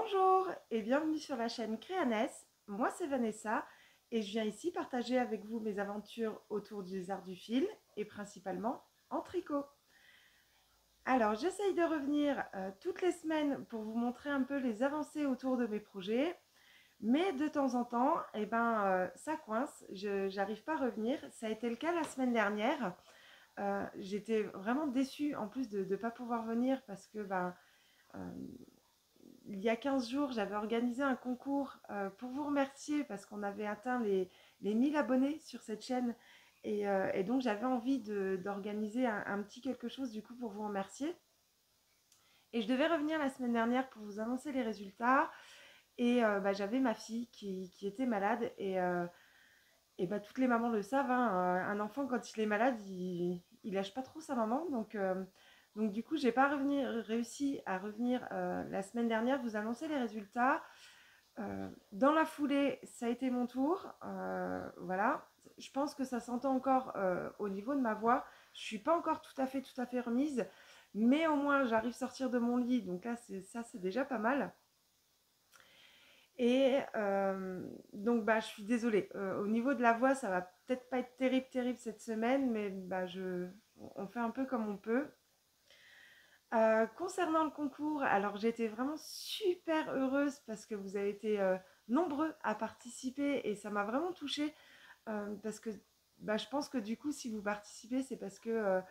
Bonjour et bienvenue sur la chaîne Créaness. Moi c'est Vanessa et je viens ici partager avec vous mes aventures autour des arts du fil et principalement en tricot. Alors j'essaye de revenir toutes les semaines pour vous montrer un peu les avancées autour de mes projets, mais de temps en temps, ça coince, je n'arrive pas à revenir. Ça a été le cas la semaine dernière. J'étais vraiment déçue en plus de ne pas pouvoir venir parce que euh, il y a 15 jours, j'avais organisé un concours pour vous remercier parce qu'on avait atteint les 1000 abonnés sur cette chaîne. Et donc, j'avais envie d'organiser un petit quelque chose du coup pour vous remercier. Et je devais revenir la semaine dernière pour vous annoncer les résultats. Et j'avais ma fille qui était malade. Et toutes les mamans le savent, hein, un enfant, quand il est malade, il lâche pas trop sa maman. Donc du coup, j'ai pas réussi à revenir la semaine dernière, vous annoncer les résultats. Dans la foulée, ça a été mon tour. Voilà. Je pense que ça s'entend encore au niveau de ma voix. Je suis pas encore tout à fait remise. Mais au moins, j'arrive à sortir de mon lit. Donc là, c'est déjà pas mal. Je suis désolée. Au niveau de la voix, ça va peut-être pas être terrible cette semaine, mais on fait un peu comme on peut. Concernant le concours, alors j'étais vraiment super heureuse parce que vous avez été nombreux à participer et ça m'a vraiment touchée parce que je pense que du coup, si vous participez, c'est parce que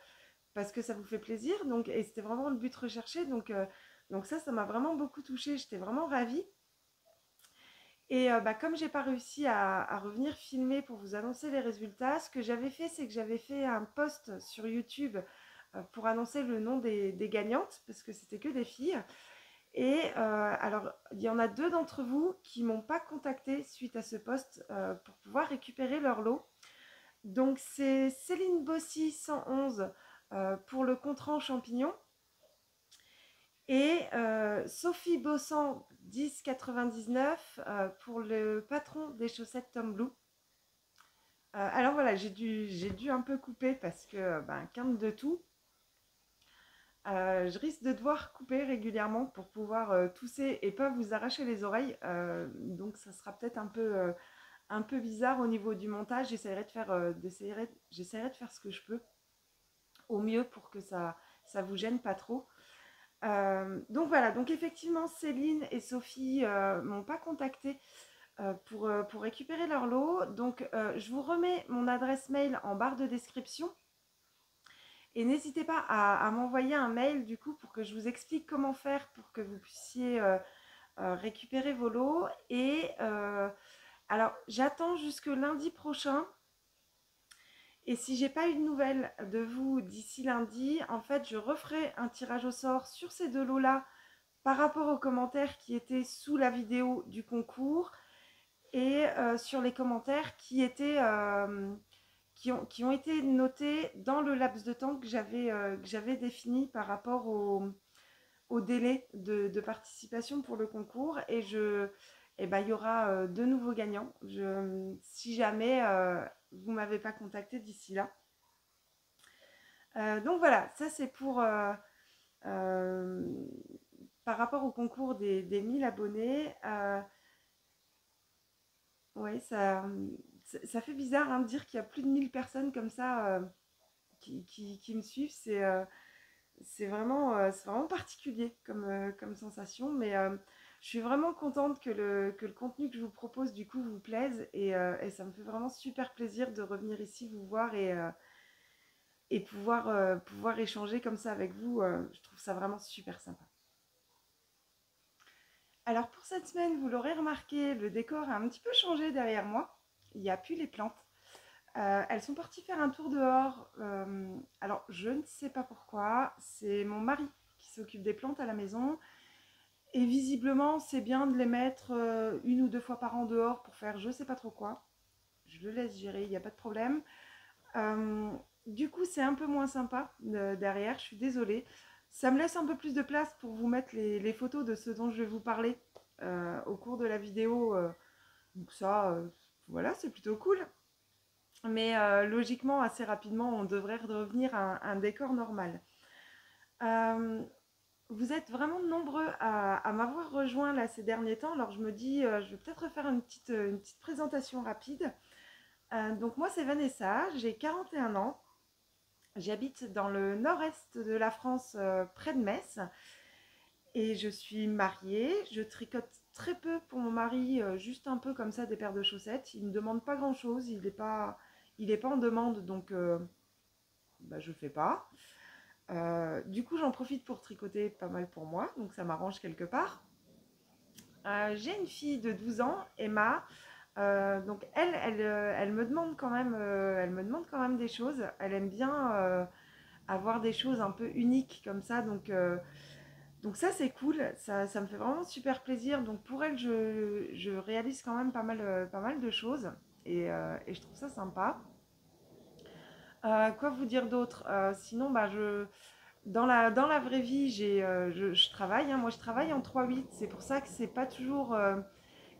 ça vous fait plaisir. Et c'était vraiment le but recherché. Donc ça m'a vraiment beaucoup touchée. J'étais vraiment ravie. Comme j'ai pas réussi à revenir filmer pour vous annoncer les résultats, ce que j'avais fait, c'est que j'avais fait un post sur YouTube pour annoncer le nom des gagnantes, parce que c'était que des filles. Alors, il y en a deux d'entre vous qui m'ont pas contacté suite à ce post pour pouvoir récupérer leur lot. Donc, c'est Céline Bossy 111 pour le contrant champignon et Sophie Bossan 10,99 pour le patron des chaussettes Tom Blue. Alors voilà, j'ai dû un peu couper parce que quinte de tout. Je risque de devoir couper régulièrement pour pouvoir tousser et pas vous arracher les oreilles. Donc ça sera peut-être un peu bizarre au niveau du montage. J'essaierai de faire ce que je peux au mieux pour que ça vous gêne pas trop. Donc voilà, donc effectivement Céline et Sophie m'ont pas contacté pour récupérer leur lot. Donc je vous remets mon adresse mail en barre de description. Et n'hésitez pas à m'envoyer un mail du coup pour que je vous explique comment faire pour que vous puissiez récupérer vos lots. Alors j'attends jusque lundi prochain. Et si j'ai pas eu de nouvelles de vous d'ici lundi, en fait je referai un tirage au sort sur ces deux lots-là par rapport aux commentaires qui étaient sous la vidéo du concours et sur les commentaires qui ont été notés dans le laps de temps que j'avais défini par rapport au délai de participation pour le concours. Il y aura de nouveaux gagnants si jamais vous ne m'avez pas contacté d'ici là. Donc voilà, ça c'est pour euh, par rapport au concours des 1000 abonnés. Ouais, ça fait bizarre hein, de dire qu'il y a plus de 1000 personnes comme ça qui me suivent. C'est vraiment particulier comme sensation, mais je suis vraiment contente que le contenu que je vous propose du coup vous plaise et ça me fait vraiment super plaisir de revenir ici vous voir et pouvoir échanger comme ça avec vous. Je trouve ça vraiment super sympa. Alors pour cette semaine, vous l'aurez remarqué, le décor a un petit peu changé derrière moi. Il n'y a plus les plantes. Elles sont parties faire un tour dehors. Alors, je ne sais pas pourquoi. C'est mon mari qui s'occupe des plantes à la maison. Et visiblement, c'est bien de les mettre une ou deux fois par an dehors pour faire je ne sais pas trop quoi. Je le laisse gérer, il n'y a pas de problème. Euh, du coup, c'est un peu moins sympa derrière. Je suis désolée. Ça me laisse un peu plus de place pour vous mettre les photos de ce dont je vais vous parler au cours de la vidéo. Donc ça, voilà, c'est plutôt cool. Mais logiquement, assez rapidement, on devrait revenir à un décor normal. Euh, vous êtes vraiment nombreux à m'avoir rejoint là ces derniers temps. Alors je me dis, je vais peut-être refaire une petite présentation rapide. Donc moi c'est Vanessa, j'ai 41 ans. J'habite dans le nord-est de la France, près de Metz. Et je suis mariée. Je tricote très peu pour mon mari, juste un peu comme ça des paires de chaussettes. Il ne me demande pas grand-chose. Il est pas en demande, donc bah, je fais pas. Du coup, j'en profite pour tricoter pas mal pour moi, donc ça m'arrange quelque part. J'ai une fille de 12 ans, Emma. Donc elle me demande quand même, elle me demande quand même des choses. Elle aime bien avoir des choses un peu uniques comme ça, donc ça c'est cool. Ça me fait vraiment super plaisir. Donc pour elle, je réalise quand même pas mal de choses et je trouve ça sympa. Quoi vous dire d'autre? Sinon, bah, dans la vraie vie, je travaille, hein. Moi, je travaille en 3/8. C'est pour ça que c'est pas toujours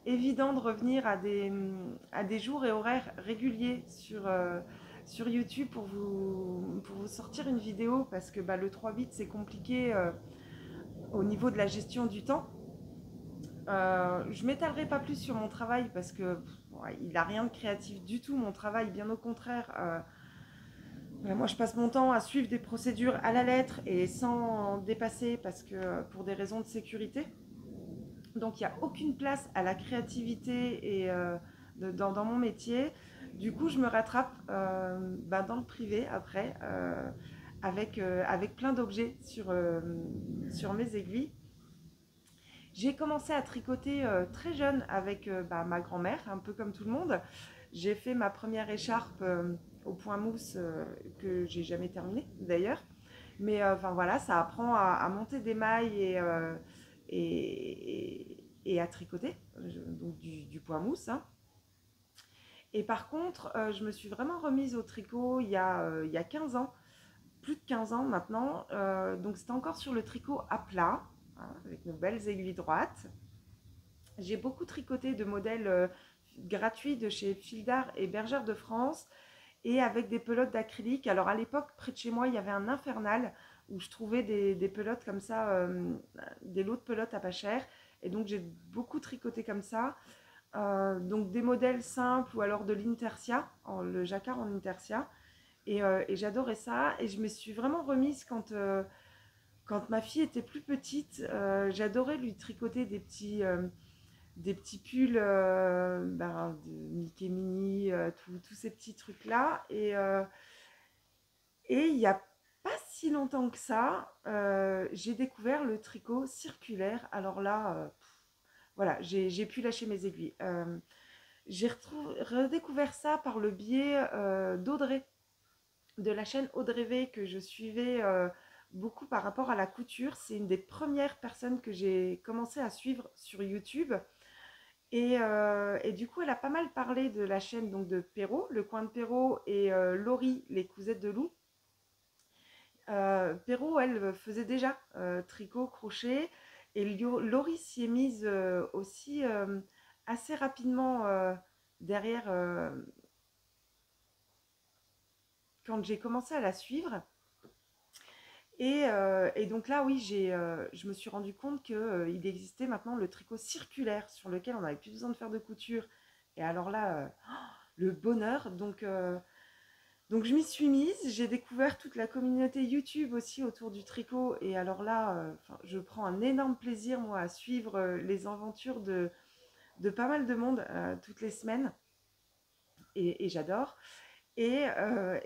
évident de revenir à des jours et horaires réguliers sur YouTube pour vous sortir une vidéo parce que bah, le 3/8, c'est compliqué au niveau de la gestion du temps. Je m'étalerai pas plus sur mon travail parce que ouais, il n'a rien de créatif du tout, mon travail, bien au contraire. Moi, je passe mon temps à suivre des procédures à la lettre et sans dépasser parce que pour des raisons de sécurité. Donc, il n'y a aucune place à la créativité dans mon métier. Du coup, je me rattrape bah, dans le privé après avec plein d'objets sur mes aiguilles. J'ai commencé à tricoter très jeune avec bah, ma grand-mère, un peu comme tout le monde. J'ai fait ma première écharpe au point mousse que j'ai jamais terminée d'ailleurs. Mais enfin voilà, ça apprend à monter des mailles et à tricoter, donc du point mousse, hein. Et par contre, je me suis vraiment remise au tricot il y a 15 ans, plus de 15 ans maintenant. Donc c'était encore sur le tricot à plat, hein, avec nos belles aiguilles droites. J'ai beaucoup tricoté de modèles gratuits de chez Fil d'Art et Bergère de France et avec des pelotes d'acrylique. Alors à l'époque, près de chez moi, il y avait un infernal où je trouvais des pelotes comme ça, des lots de pelotes à pas cher. Et donc j'ai beaucoup tricoté comme ça. Donc des modèles simples ou alors de l'intersia, le jacquard en intersia. Et j'adorais ça. Et je me suis vraiment remise quand ma fille était plus petite. J'adorais lui tricoter des petits pulls ben, de Mickey Mini, tous ces petits trucs-là. Et il n'y a pas si longtemps que ça, j'ai découvert le tricot circulaire. Alors là, voilà, j'ai pu lâcher mes aiguilles. J'ai redécouvert ça par le biais d'Audrey, de la chaîne Audrey V que je suivais beaucoup par rapport à la couture. C'est une des premières personnes que j'ai commencé à suivre sur YouTube. Et du coup, elle a pas mal parlé de la chaîne donc, de Perrault, le coin de Perrault, et Laurie, les cousettes de loup. Perrault, elle faisait déjà tricot, crochet, et Laurie s'y est mise aussi assez rapidement derrière quand j'ai commencé à la suivre. Et donc là, oui, je me suis rendu compte qu'il existait maintenant le tricot circulaire sur lequel on n'avait plus besoin de faire de couture. Et alors là, le bonheur. Donc je m'y suis mise, j'ai découvert toute la communauté YouTube aussi autour du tricot. Et alors là, je prends un énorme plaisir, moi, à suivre les aventures de pas mal de monde toutes les semaines. Et j'adore. Et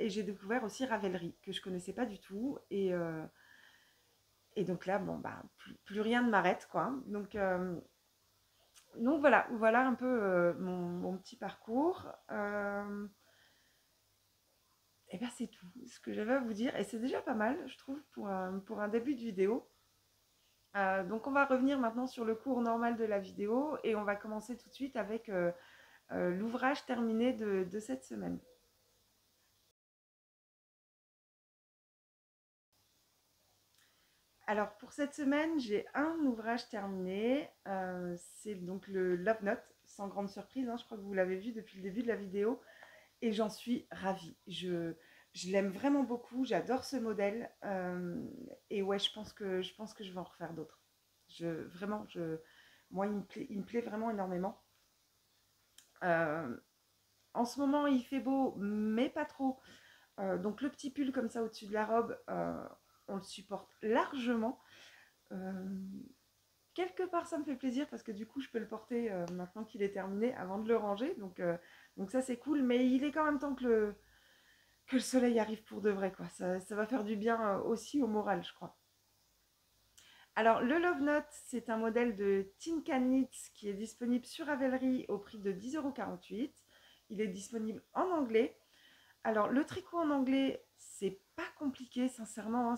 j'ai découvert aussi Ravelry, que je connaissais pas du tout. Et donc là, bon, bah, plus rien ne m'arrête, quoi. Donc voilà, voilà un peu mon petit parcours. Et bien c'est tout ce que j'avais à vous dire. Et c'est déjà pas mal, je trouve, pour un début de vidéo. Donc on va revenir maintenant sur le cours normal de la vidéo et on va commencer tout de suite avec l'ouvrage terminé de cette semaine. Alors pour cette semaine, j'ai un ouvrage terminé. C'est donc le Love Note, sans grande surprise, hein, je crois que vous l'avez vu depuis le début de la vidéo. Et j'en suis ravie. Je l'aime vraiment beaucoup, j'adore ce modèle et ouais, je pense que je vais en refaire d'autres. Vraiment, moi, il me plaît vraiment énormément. Euh, En ce moment, il fait beau, mais pas trop. Donc le petit pull comme ça au-dessus de la robe, on le supporte largement. Euh, Quelque part, ça me fait plaisir parce que du coup, je peux le porter maintenant qu'il est terminé avant de le ranger. Donc ça, c'est cool. Mais il est quand même temps que le soleil arrive pour de vrai, quoi. Ça va faire du bien aussi au moral, je crois. Alors, le Love Note, c'est un modèle de Tinka Knits qui est disponible sur Ravelry au prix de 10,48 €. Il est disponible en anglais. Alors, le tricot en anglais, c'est pas compliqué, sincèrement, hein.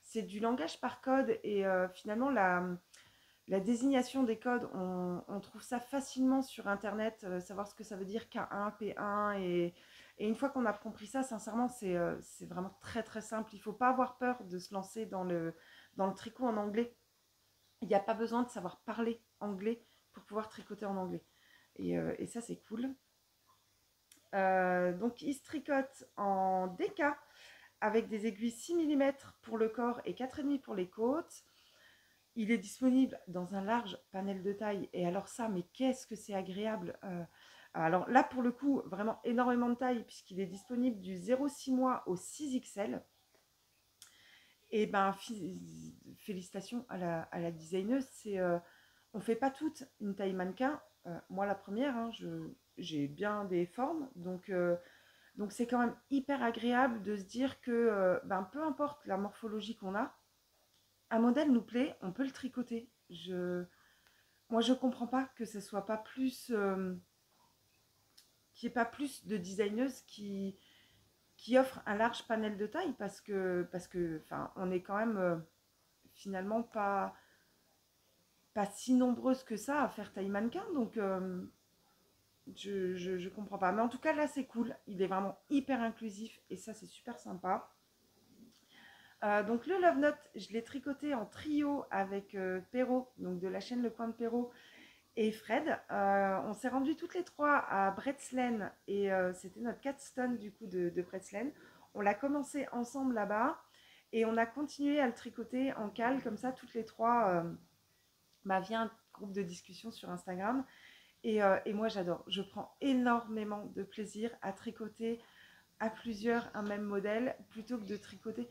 C'est du langage par code et finalement, la désignation des codes, on trouve ça facilement sur Internet, savoir ce que ça veut dire K1, P1. Et une fois qu'on a compris ça, sincèrement, c'est vraiment très très simple. Il ne faut pas avoir peur de se lancer dans le tricot en anglais. Il n'y a pas besoin de savoir parler anglais pour pouvoir tricoter en anglais. Et ça, c'est cool. Donc, il se tricote en DK avec des aiguilles 6 mm pour le corps et 4,5 pour les côtes. Il est disponible dans un large panel de taille. Et alors ça, mais qu'est-ce que c'est agréable. Alors là, pour le coup, vraiment énormément de taille, puisqu'il est disponible du 0,6 mois au 6 XL. Et ben, félicitations à la designeuse. On ne fait pas toutes une taille mannequin. Moi, la première, hein, j'ai bien des formes. Donc c'est quand même hyper agréable de se dire que ben, peu importe la morphologie qu'on a, un modèle nous plaît, on peut le tricoter. Moi, je comprends pas que ce soit pas plus, qu'il n'y ait pas plus de designeuses qui offrent un large panel de taille enfin, on est quand même finalement pas si nombreuses que ça à faire taille mannequin. Donc, je comprends pas. Mais en tout cas, là, c'est cool. Il est vraiment hyper inclusif et ça, c'est super sympa. Donc le Love Note, je l'ai tricoté en trio avec Perrault, donc de la chaîne Le Coin de Perrault, et Fred. On s'est rendu toutes les trois à Bretzeln et c'était notre capstone du coup de Bretzeln. On l'a commencé ensemble là-bas et on a continué à le tricoter en cale comme ça toutes les trois via un groupe de discussion sur Instagram. Et moi j'adore, je prends énormément de plaisir à tricoter à plusieurs un même modèle plutôt que de tricoter.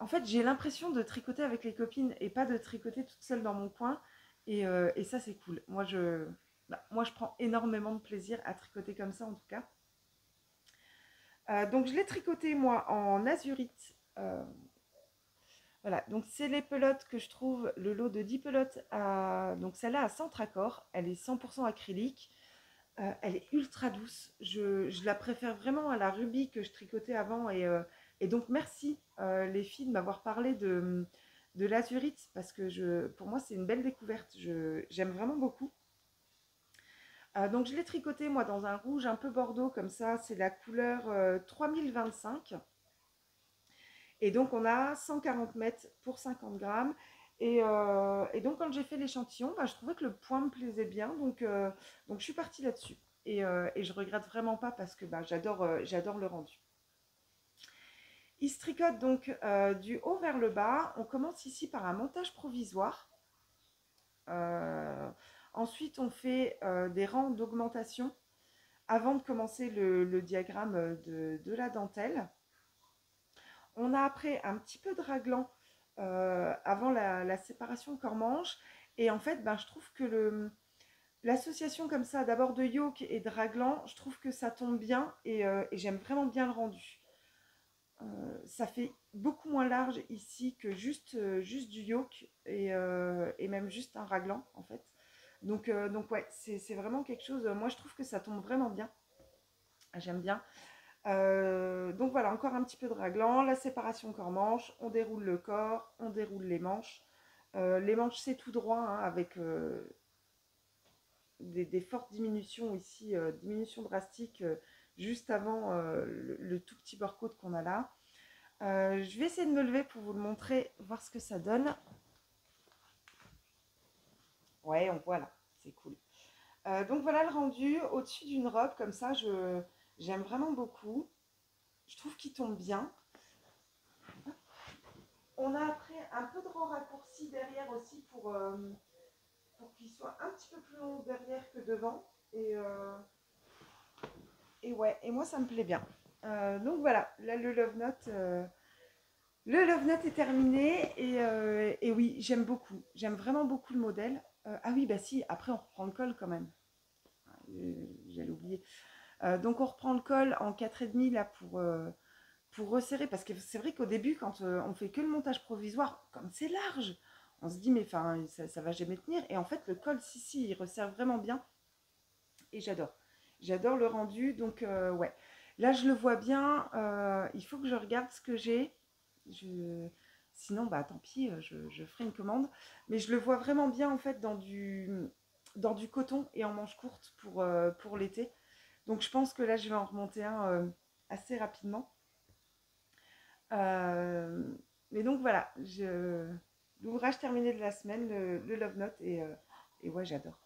En fait, j'ai l'impression de tricoter avec les copines et pas de tricoter toute seule dans mon coin. Et ça, c'est cool. Moi, je prends énormément de plaisir à tricoter comme ça, en tout cas. Donc, je l'ai tricoté, moi, en azurite. Voilà, donc c'est les pelotes que je trouve, le lot de 10 pelotes. Donc, celle-là à centre accord. Elle est 100% acrylique. Elle est ultra douce. Je la préfère vraiment à la rubis que je tricotais avant. Et donc, merci les filles de m'avoir parlé de l'azurite parce que pour moi, c'est une belle découverte. J'aime vraiment beaucoup. Donc, je l'ai tricoté, moi, dans un rouge un peu bordeaux comme ça. C'est la couleur 3025. Et donc, on a 140 mètres pour 50 grammes. Et donc, quand j'ai fait l'échantillon, je trouvais que le point me plaisait bien. Donc je suis partie là-dessus. Et je regrette vraiment pas parce que j'adore le rendu. Il se tricote donc du haut vers le bas. On commence ici par un montage provisoire. Euh, Ensuite, on fait des rangs d'augmentation avant de commencer le diagramme de la dentelle. On a après un petit peu de raglan avant la séparation corps-manche. Et en fait, je trouve que l'association comme ça, d'abord de yoke et de raglan, je trouve que ça tombe bien et j'aime vraiment bien le rendu. Ça fait beaucoup moins large ici que juste du yoke et même juste un raglan en fait. Donc ouais, c'est vraiment quelque chose, moi je trouve que ça tombe vraiment bien. J'aime bien. Donc voilà, encore un petit peu de raglan, la séparation corps-manche, on déroule le corps, on déroule les manches. Les manches c'est tout droit hein, avec des fortes diminutions ici, diminutions drastiques juste avant le tout petit bord-côte qu'on a là. Je vais essayer de me lever pour vous le montrer, voir ce que ça donne. Ouais, on voit là, c'est cool. Donc voilà le rendu au-dessus d'une robe comme ça, j'aime vraiment beaucoup. Je trouve qu'il tombe bien. On a après un peu de rang raccourci derrière aussi pour qu'il soit un petit peu plus long derrière que devant. Et ouais, et moi ça me plaît bien. Donc voilà, là le Love Note est terminé et oui, j'aime beaucoup. J'aime vraiment beaucoup le modèle. Ah oui, bah si, après on reprend le col quand même. J'allais oublier. Donc on reprend le col en 4,5 là pour resserrer. Parce que c'est vrai qu'au début, quand on fait que le montage provisoire, comme c'est large, on se dit mais enfin ça va jamais tenir. Et en fait le col, si, il resserre vraiment bien. Et j'adore. J'adore le rendu. Donc ouais. Là je le vois bien. Il faut que je regarde ce que j'ai. Je... Sinon, bah tant pis, je ferai une commande. Mais je le vois vraiment bien en fait dans du coton et en manche courte pour l'été. Donc je pense que là, je vais en remonter un assez rapidement. Euh, mais donc voilà, l'ouvrage terminé de la semaine, le Love Note, et ouais, j'adore.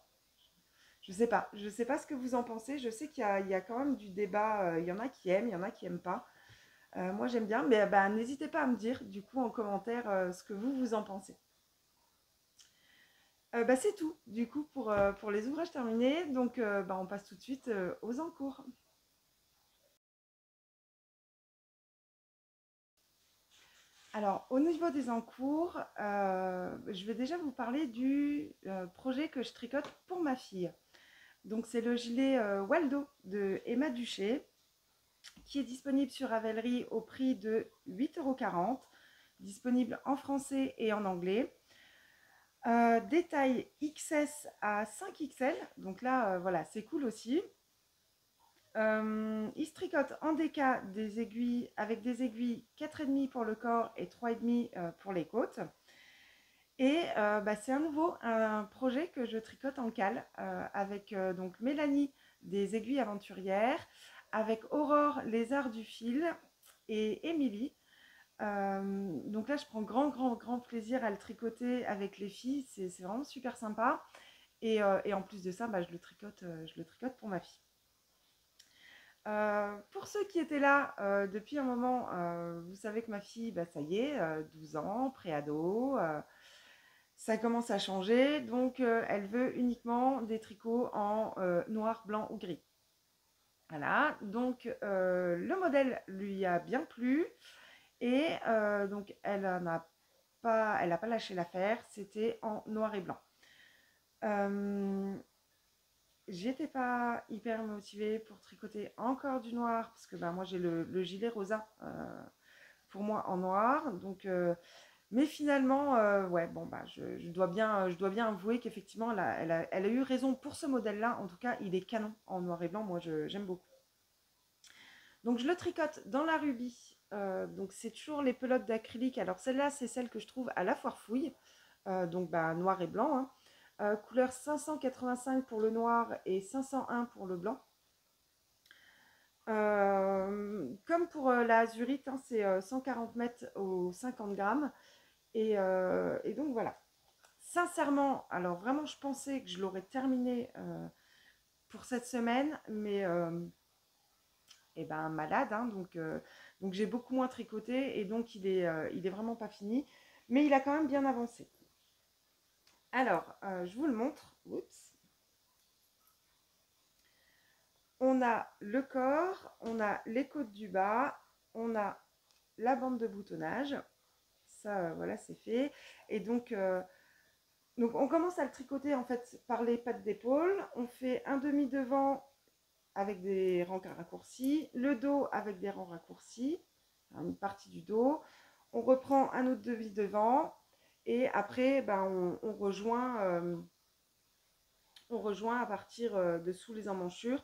Je sais pas ce que vous en pensez. Je sais il y a quand même du débat. Il y en a qui aiment, il y en a qui aiment pas. Moi, j'aime bien, mais bah, n'hésitez pas à me dire du coup en commentaire ce que vous en pensez. Bah, c'est tout du coup pour les ouvrages terminés. Donc bah, on passe tout de suite aux encours. Alors, au niveau des encours, je vais déjà vous parler du projet que je tricote pour ma fille. Donc, c'est le gilet Waldo de Emma Duché qui est disponible sur Ravelry au prix de 8,40 €, disponible en français et en anglais. Des tailles XS à 5XL, donc là, voilà, c'est cool aussi. Il se tricote en déca des aiguilles avec des aiguilles 4,5 pour le corps et 3,5 pour les côtes. Et bah, c'est à nouveau un projet que je tricote en cale avec donc Mélanie des aiguilles aventurières, avec Aurore les arts du fil et Émilie. Donc là, je prends grand plaisir à le tricoter avec les filles. C'est vraiment super sympa. Et en plus de ça, bah, je le tricote pour ma fille. Pour ceux qui étaient là depuis un moment, vous savez que ma fille, bah, ça y est, 12 ans, préado, ça commence à changer, donc elle veut uniquement des tricots en noir, blanc ou gris. Voilà, donc le modèle lui a bien plu et donc elle n'a pas lâché l'affaire, c'était en noir et blanc. Euh, J'étais pas hyper motivée pour tricoter encore du noir parce que bah, moi j'ai le gilet rosa pour moi en noir. Donc, mais finalement, ouais, bon, bah, je dois bien avouer qu'effectivement elle a eu raison pour ce modèle-là. En tout cas, il est canon en noir et blanc. Moi, j'aime beaucoup. Donc, je le tricote dans la rubis. Donc, c'est toujours les pelotes d'acrylique. Alors, celle-là, c'est celle que je trouve à la foire fouille. Donc, bah, noir et blanc, hein. Couleur 585 pour le noir et 501 pour le blanc. Comme pour la azurite, hein, c'est 140 mètres aux 50 grammes. Et donc voilà. Sincèrement, alors vraiment, je pensais que je l'aurais terminé pour cette semaine, mais eh ben, malade, hein, donc j'ai beaucoup moins tricoté et donc il est vraiment pas fini, mais il a quand même bien avancé. Alors, je vous le montre. Oups. On a le corps, on a les côtes du bas, on a la bande de boutonnage. Ça, voilà, c'est fait. Et donc, on commence à le tricoter en fait par les pattes d'épaule. On fait un demi devant avec des rangs raccourcis, le dos avec des rangs raccourcis, une partie du dos. On reprend un autre demi devant et après, ben, on rejoint à partir de sous les emmanchures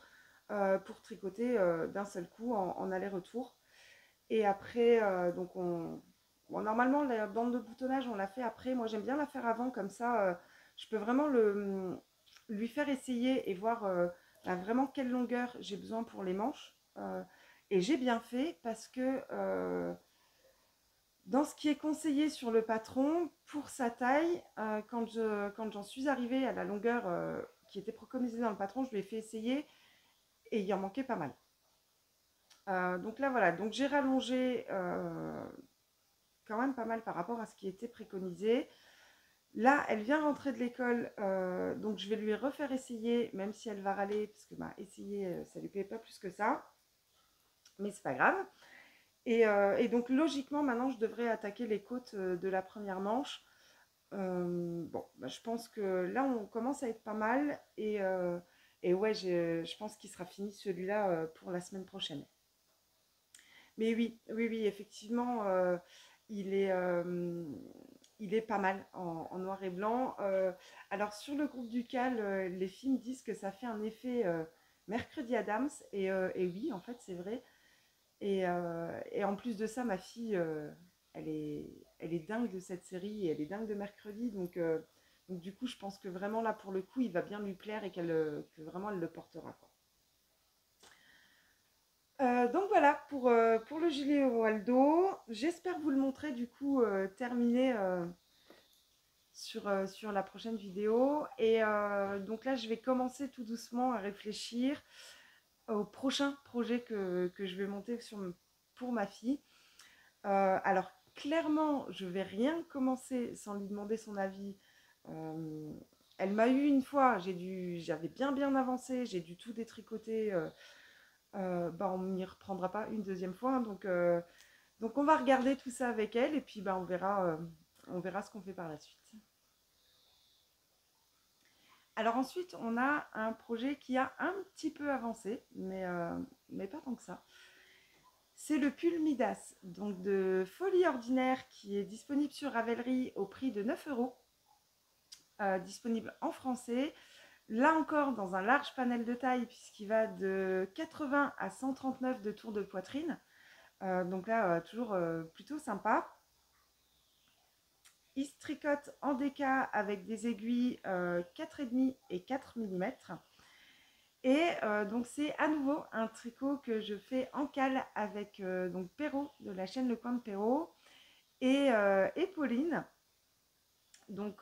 pour tricoter d'un seul coup en aller-retour. Et après, bon, normalement, la bande de boutonnage, on l'a fait après. Moi, j'aime bien la faire avant, comme ça, je peux vraiment lui faire essayer et voir vraiment quelle longueur j'ai besoin pour les manches. Et j'ai bien fait parce que dans ce qui est conseillé sur le patron, pour sa taille, quand j'en suis arrivée à la longueur qui était préconisée dans le patron, je lui ai fait essayer et il en manquait pas mal. Donc là, voilà. Donc j'ai rallongé quand même pas mal par rapport à ce qui était préconisé. Là, elle vient rentrer de l'école, donc je vais lui refaire essayer, même si elle va râler, parce que bah, essayer, ça lui plaît pas plus que ça, mais c'est pas grave. Et donc logiquement, maintenant, je devrais attaquer les côtes de la première manche. Bon, bah, je pense que là, on commence à être pas mal, et ouais, je pense qu'il sera fini celui-là pour la semaine prochaine. Mais oui, oui, oui, effectivement, il est, euh, il est pas mal en noir et blanc. Alors sur le groupe ducal, les films disent que ça fait un effet Mercredi Adams, et oui, en fait, c'est vrai. Et en plus de ça, ma fille, elle est dingue de cette série, et elle est dingue de Mercredi, donc du coup, je pense que vraiment là, pour le coup, il va bien lui plaire et que vraiment elle le portera, quoi. Donc voilà pour le gilet Waldo. J'espère vous le montrer du coup terminé sur la prochaine vidéo. Et donc là, je vais commencer tout doucement à réfléchir au prochain projet que je vais monter pour ma fille. Alors clairement, je vais rien commencer sans lui demander son avis. Euh, Elle m'a eu une fois, j'avais bien avancé, j'ai dû tout détricoter. Bah, on n'y reprendra pas une deuxième fois, hein, donc on va regarder tout ça avec elle et puis bah, on verra ce qu'on fait par la suite. Alors ensuite, on a un projet qui a un petit peu avancé, mais pas tant que ça. C'est le pull Midas, donc de Folie Ordinaire, qui est disponible sur Ravelry au prix de 9 euros, disponible en français. Là encore, dans un large panel de taille, puisqu'il va de 80 à 139 de tour de poitrine. Donc là, toujours plutôt sympa. Il se tricote en déca avec des aiguilles 4,5 et 4 mm. Et donc c'est à nouveau un tricot que je fais en cale avec donc Perrault de la chaîne Le Coin de Perrault et Pauline. Donc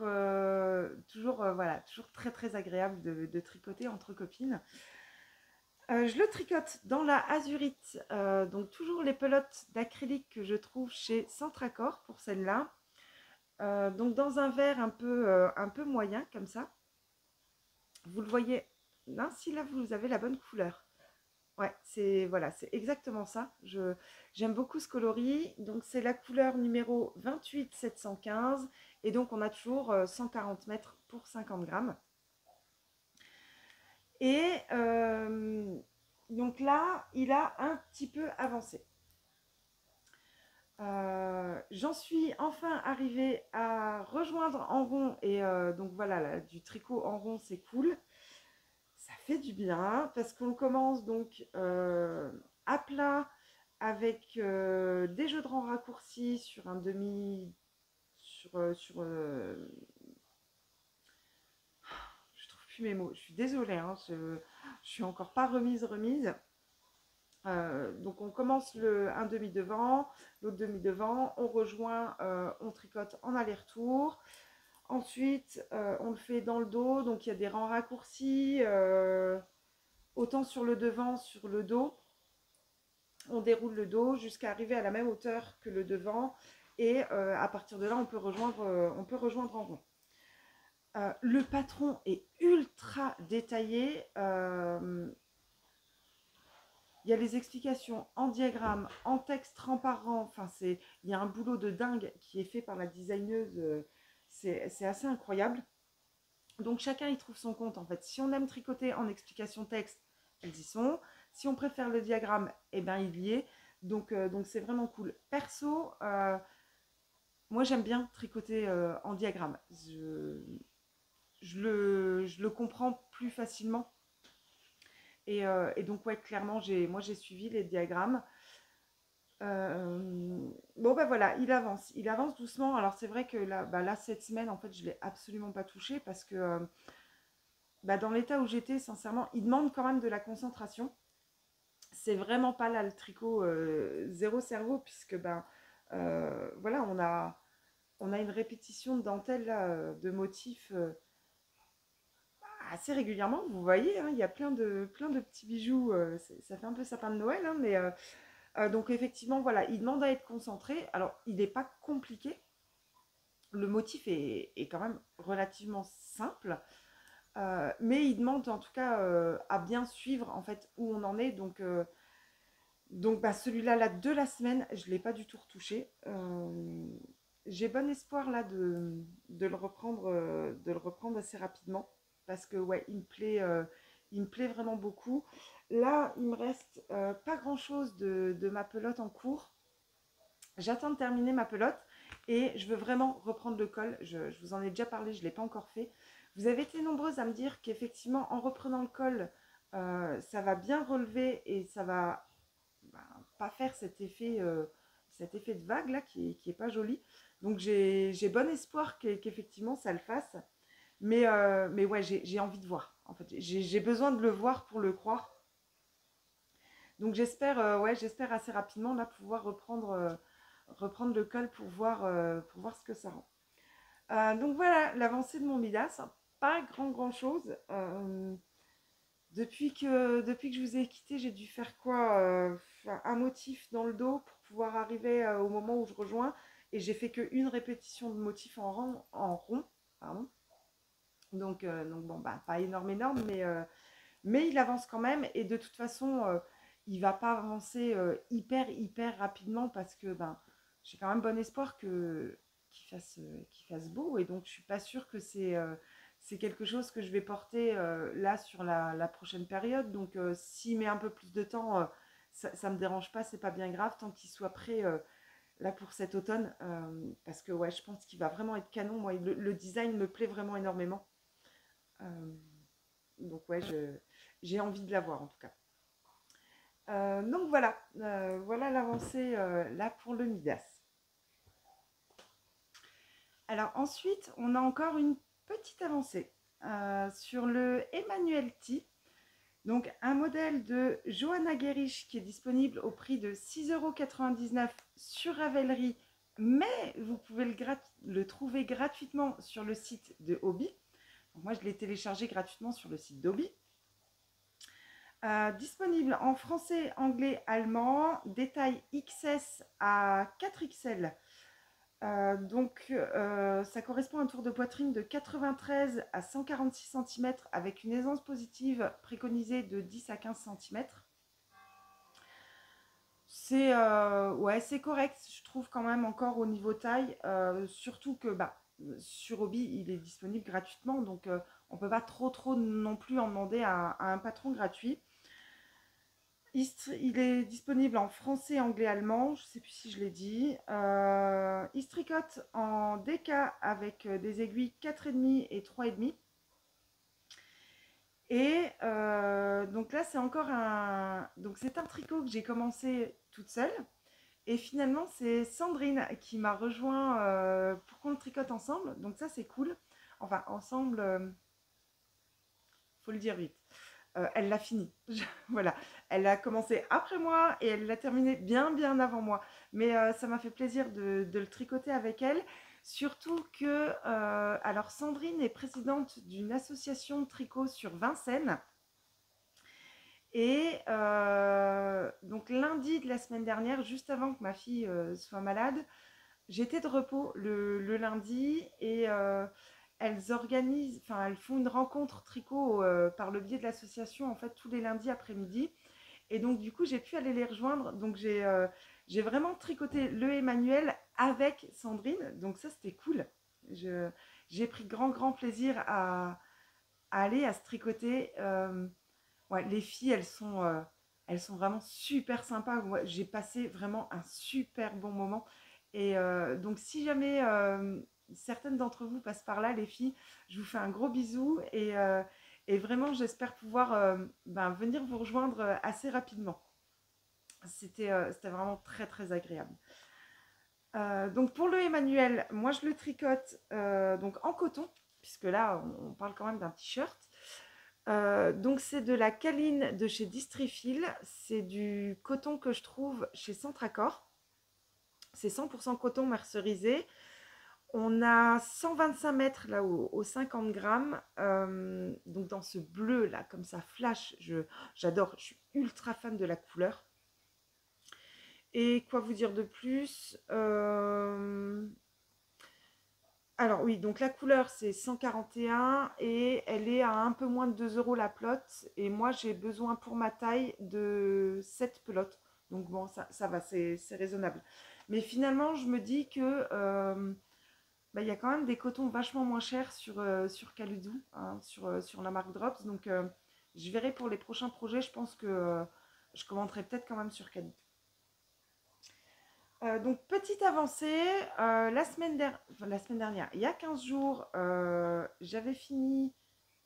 toujours, voilà, toujours très agréable de tricoter entre copines. Je le tricote dans la azurite, donc toujours les pelotes d'acrylique que je trouve chez Centracor pour celle-là. Donc dans un peu moyen comme ça. Vous le voyez là, si là vous avez la bonne couleur. Ouais, c'est voilà, c'est exactement ça. J'aime beaucoup ce coloris. Donc c'est la couleur numéro 28715 et donc on a toujours 140 mètres pour 50 grammes. Et donc là, il a un petit peu avancé. J'en suis enfin arrivée à rejoindre en rond et donc voilà, là, du tricot en rond, c'est cool. Ça fait du bien parce qu'on commence donc à plat avec des jeux de rangs raccourcis sur un demi, je trouve plus mes mots. Je suis désolée, hein, je suis encore pas remise. Donc on commence un demi devant, l'autre demi devant, on rejoint, on tricote en aller-retour. Ensuite, on le fait dans le dos, donc il y a des rangs raccourcis, autant sur le devant, sur le dos. On déroule le dos jusqu'à arriver à la même hauteur que le devant et à partir de là, on peut rejoindre en rond. Le patron est ultra détaillé. Il y a les explications en diagramme, en texte rang par rang. Enfin, il y a un boulot de dingue qui est fait par la designeuse. C'est assez incroyable. Donc chacun y trouve son compte en fait. Si on aime tricoter en explication texte, elles y sont. Si on préfère le diagramme, eh ben il y est. Donc c'est vraiment cool. Perso, moi j'aime bien tricoter en diagramme. Je le comprends plus facilement. Et donc ouais, clairement, moi j'ai suivi les diagrammes. Bon ben voilà, il avance doucement. Alors c'est vrai que là, bah, là cette semaine en fait je l'ai absolument pas touché parce que bah, dans l'état où j'étais, sincèrement, il demande quand même de la concentration. C'est vraiment pas là le tricot zéro cerveau, puisque ben, voilà, on a une répétition de dentelle là, de motifs assez régulièrement. Vous voyez, hein, il y a plein de petits bijoux. Ça fait un peu sapin de Noël, hein, Donc effectivement, voilà, il demande à être concentré. Alors, il n'est pas compliqué. Le motif est quand même relativement simple. Mais il demande en tout cas à bien suivre en fait où on en est. Donc bah, celui-là là, de la semaine, je ne l'ai pas du tout retouché. J'ai bon espoir là de le reprendre assez rapidement parce que ouais, il me plaît vraiment beaucoup. Là, il me reste pas grand-chose de ma pelote en cours. J'attends de terminer ma pelote et je veux vraiment reprendre le col. Je vous en ai déjà parlé, je ne l'ai pas encore fait. Vous avez été nombreuses à me dire qu'effectivement, en reprenant le col, ça va bien relever et ça va bah, pas faire cet effet de vague là qui est pas joli. Donc j'ai bon espoir qu'effectivement ça le fasse. Mais ouais, j'ai envie de voir. En fait, j'ai besoin de le voir pour le croire. Donc j'espère ouais, j'espère assez rapidement là pouvoir reprendre le col pour voir ce que ça rend. Donc voilà, l'avancée de mon Midas, pas grand chose. Depuis que je vous ai quitté, j'ai dû faire quoi un motif dans le dos pour pouvoir arriver au moment où je rejoins. Et j'ai fait qu'une répétition de motif en rond. Pardon. Donc bon, bah, pas énorme, mais il avance quand même. Et de toute façon, il va pas avancer hyper rapidement parce que ben, j'ai quand même bon espoir qu'il fasse beau. Et donc, je suis pas sûre que c'est quelque chose que je vais porter là sur la prochaine période. Donc, s'il met un peu plus de temps, ça me dérange pas, c'est pas bien grave tant qu'il soit prêt là pour cet automne. Parce que ouais, je pense qu'il va vraiment être canon. Moi, le design me plaît vraiment énormément. Euh, donc ouais, j'ai envie de l'avoir en tout cas. Donc voilà, voilà l'avancée là pour le Midas. Alors ensuite, on a encore une petite avancée sur le Emmanuel T. Donc un modèle de Johanna Gerich qui est disponible au prix de 6,99 € sur Ravelry, mais vous pouvez le trouver gratuitement sur le site de Hobby. Donc moi, je l'ai téléchargé gratuitement sur le site d'Hobby. Disponible en français, anglais, allemand, détail XS à 4XL. Ça correspond à un tour de poitrine de 93 à 146 cm avec une aisance positive préconisée de 10 à 15 cm. Ouais, c'est correct, je trouve quand même encore au niveau taille, surtout que bah, sur Hobby, il est disponible gratuitement, donc on ne peut pas trop non plus en demander à un patron gratuit. Il est disponible en français, anglais, allemand, je ne sais plus si je l'ai dit. Il tricote en DK avec des aiguilles 4,5 et 3,5. Et donc là, c'est encore un... Donc c'est un tricot que j'ai commencé toute seule. Et finalement, c'est Sandrine qui m'a rejoint pour qu'on le tricote ensemble. Donc ça, c'est cool. Enfin, ensemble, faut le dire vite. Elle l'a fini. Voilà. Elle a commencé après moi et elle l'a terminé bien avant moi. Mais ça m'a fait plaisir de le tricoter avec elle. Surtout que, alors Sandrine est présidente d'une association de tricot sur Vincennes. Et donc lundi de la semaine dernière, juste avant que ma fille soit malade, j'étais de repos le lundi et elles font une rencontre tricot par le biais de l'association en fait tous les lundis après-midi. Et donc du coup j'ai pu aller les rejoindre. Donc j'ai vraiment tricoté le Emmanuel avec Sandrine. Donc ça c'était cool. J'ai pris grand plaisir à se tricoter. Ouais, les filles elles sont vraiment super sympas. Ouais, j'ai passé vraiment un super bon moment. Et donc, si jamais certaines d'entre vous passent par là, les filles, je vous fais un gros bisou et vraiment, j'espère pouvoir venir vous rejoindre assez rapidement. C'était vraiment très agréable. Donc, pour le Emmanuel, moi, je le tricote donc en coton, puisque là, on parle quand même d'un t-shirt. Donc, c'est de la Caline de chez Distrifil. C'est du coton que je trouve chez Centracor. C'est 100% coton mercerisé. On a 125 mètres là au 50 grammes. Donc dans ce bleu là, comme ça flash, j'adore. Je suis ultra fan de la couleur. Et quoi vous dire de plus? Alors oui, donc la couleur c'est 141 et elle est à un peu moins de 2 euros la pelote. Et moi j'ai besoin pour ma taille de 7 pelotes. Donc bon, ça va, c'est raisonnable. Mais finalement, je me dis que bah, y a quand même des cotons vachement moins chers sur Caludou, hein, sur la marque Drops. Donc je verrai pour les prochains projets, je pense que je commenterai peut-être quand même sur Caludou. Donc, petite avancée, la semaine dernière, il y a 15 jours, j'avais fini,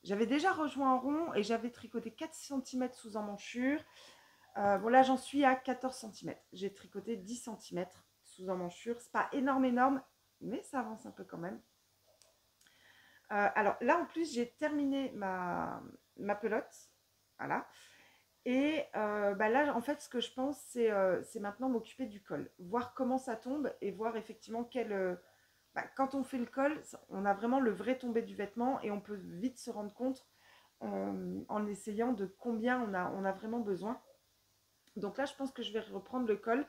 j'avais déjà rejoint en rond et j'avais tricoté 4 cm sous emmanchure. Bon, là, j'en suis à 14 cm. J'ai tricoté 10 cm sous emmanchure. C'est pas énorme, énorme, mais ça avance un peu quand même. Alors là, en plus, j'ai terminé ma pelote. Voilà. Et bah là, en fait, ce que je pense, c'est maintenant m'occuper du col. Voir comment ça tombe et voir effectivement bah, quand on fait le col, on a vraiment le vrai tombé du vêtement et on peut vite se rendre compte en essayant de combien on a vraiment besoin. Donc là, je pense que je vais reprendre le col.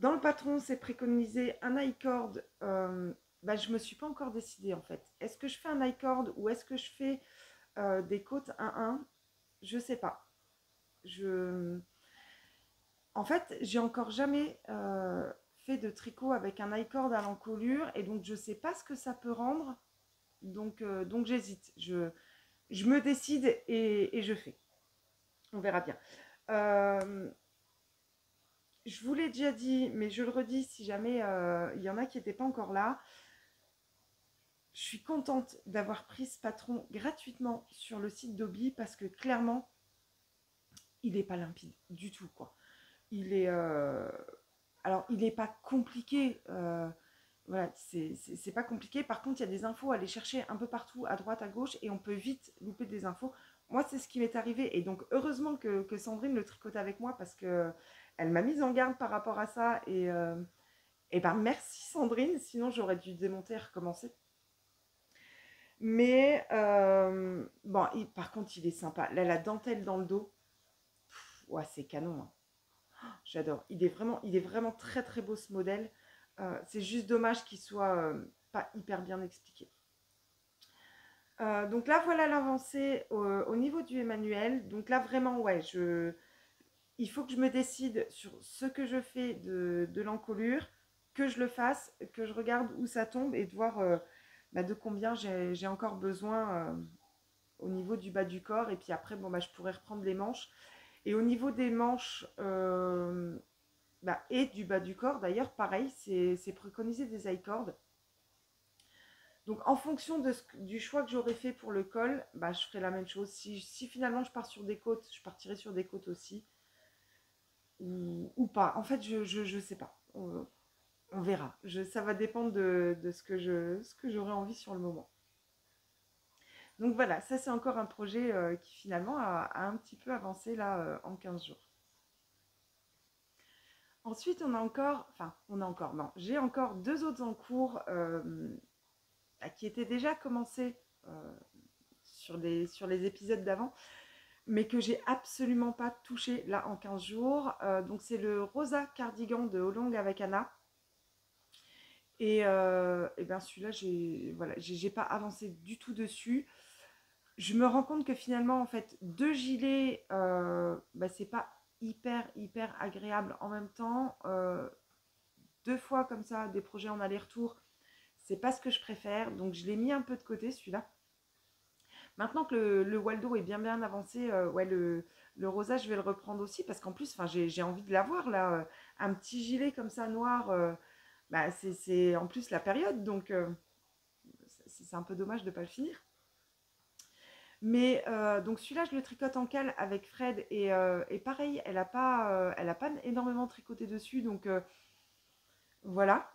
Dans le patron, c'est préconisé un I-cord. Bah, je ne me suis pas encore décidée en fait. Est-ce que je fais un I-cord ou est-ce que je fais des côtes 1-1? Je ne sais pas. Je... En fait, j'ai encore jamais fait de tricot avec un I-cord à l'encolure et donc je ne sais pas ce que ça peut rendre. Donc j'hésite. Je me décide et je fais. On verra bien. Je vous l'ai déjà dit, mais je le redis si jamais il y en a qui n'étaient pas encore là. Je suis contente d'avoir pris ce patron gratuitement sur le site d'Obi parce que clairement, il n'est pas limpide du tout, quoi. Il est, alors, il n'est pas compliqué. Voilà, c'est pas compliqué. Par contre, il y a des infos à aller chercher un peu partout, à droite, à gauche, et on peut vite louper des infos. Moi, c'est ce qui m'est arrivé. Et donc, heureusement que Sandrine le tricote avec moi parce que elle m'a mise en garde par rapport à ça. Et ben, merci Sandrine, sinon j'aurais dû démonter et recommencer. Mais bon, par contre, il est sympa. Là, la dentelle dans le dos, ouais, c'est canon, hein. J'adore. Il est vraiment très très beau ce modèle. C'est juste dommage qu'il soit pas hyper bien expliqué. Donc là, voilà l'avancée au niveau du Emmanuel. Donc là, vraiment, ouais, il faut que je me décide sur ce que je fais de l'encolure, que je le fasse, que je regarde où ça tombe et de voir bah, de combien j'ai encore besoin au niveau du bas du corps. Et puis après, bon, bah, je pourrais reprendre les manches. Et au niveau des manches bah, et du bas du corps, d'ailleurs, pareil, c'est préconisé des I-cords. Donc, en fonction du choix que j'aurais fait pour le col, bah, je ferai la même chose. Si finalement je pars sur des côtes, je partirai sur des côtes aussi. Ou pas. En fait, je sais pas. On verra. Ça va dépendre de ce que j'aurai envie sur le moment. Donc voilà, ça c'est encore un projet qui finalement a un petit peu avancé là en 15 jours. Ensuite, non, j'ai encore deux autres en cours qui étaient déjà commencés sur les épisodes d'avant, mais que j'ai absolument pas touché là en 15 jours. Donc c'est le Rosa Cardigan de Holong avec Anna. Et bien celui-là, j'ai pas avancé du tout dessus. Je me rends compte que finalement, en fait, deux gilets, bah, c'est pas hyper agréable en même temps. Deux fois comme ça, des projets en aller-retour, c'est pas ce que je préfère. Donc je l'ai mis un peu de côté celui-là. Maintenant que le Waldo est bien avancé, ouais, le rosa, je vais le reprendre aussi parce qu'en plus, j'ai envie de l'avoir là. Un petit gilet comme ça noir, bah, c'est en plus la période, donc c'est un peu dommage de ne pas le finir. Mais donc celui-là, je le tricote en cale avec Fred et pareil, elle a pas énormément tricoté dessus, donc voilà,